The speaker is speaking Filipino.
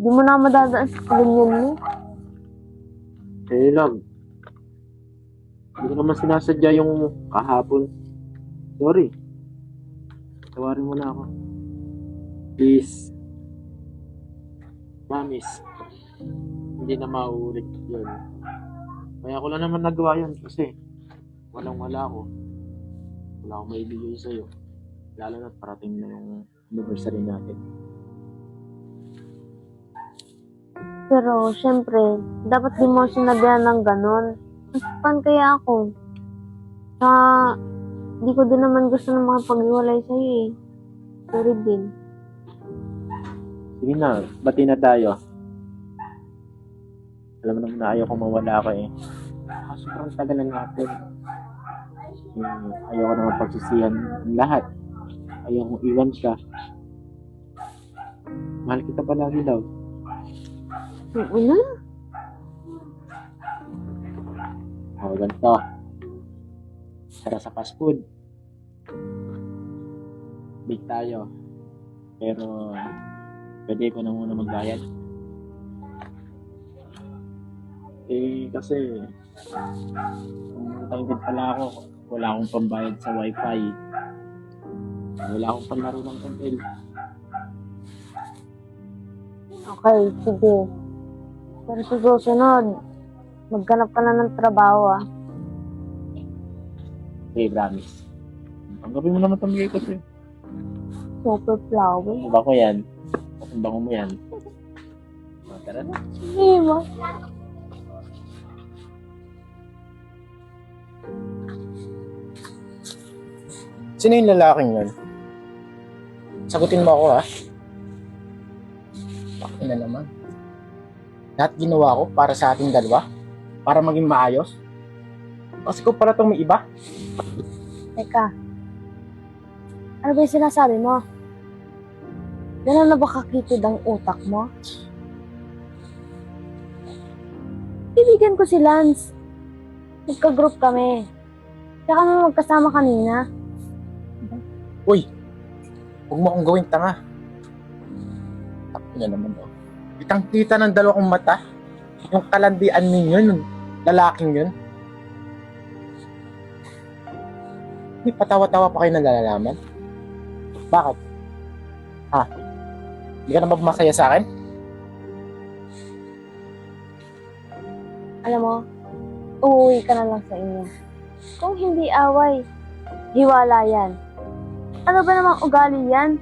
Di mo na madadaan sa ganyan mo. Eh lang, hindi ko naman sinasadya yung kahapon. Sorry. Tawarin mo na ako. Please. Promise. Hindi na mauulit yun. Kaya ko lang naman nagawa yun kasi walang-wala ako. Wala akong maibigay sa'yo. Lalo na parating na yung anniversary natin. Pero, syempre, dapat di mo sinabihan ng ganon. Nasaktan kaya ako. Saka, di ko din naman gusto na makapag-iwalay sa'yo eh. Sorry din. Sige na, bati na tayo. Alam mo naman na ayaw ko mawala ka eh. Kaso sobrang tagal na natin. Ayaw ko naman pagsisihan ang lahat. Ayaw kong iwan ka. Mahal kita palagi daw. Oo na. O, ganito. Tara sa fast food. Big tayo. Pero, pwede ko na muna magbayad. Eh, kasi, kung din pala ako, wala akong pambayad sa wifi. Wala akong panlaro ng ML. Okay, sige. Pero sa susunod, maghanap ka na ng trabaho ah. Okay, promise. Tanggapin mo naman tamigay ko sa'yo. Super flower. Ang bango yan. Ang bango mo yan. O, tara na. Hindi mo. Sino yung lalaking yun? Sagutin mo ako, ha? Bakit na naman? Lahat ginawa ko para sa ating dalawa? Para maging maayos? Kasi ko pala itong may iba? Teka. Ano ba yung sinasabi mo? Ganun na ba kakitid ang utak mo? Ibigan ko si Lance. Magka-group kami. Tsaka kami magkasama kanina. Uy! Huwag mo akong gawing tanga. Takot na naman, oh. Kitang-kita ng dalawang mata. Yung kalandian ninyo, yung lalaking yun. Hindi patawa-tawa pa kayo nalalaman? Bakit? Ha? Hindi ka na ba masaya sa akin? Alam mo, uuwi ka na lang sa inyo. Kung hindi away, hiwala yan. Ano ba namang ugali yan?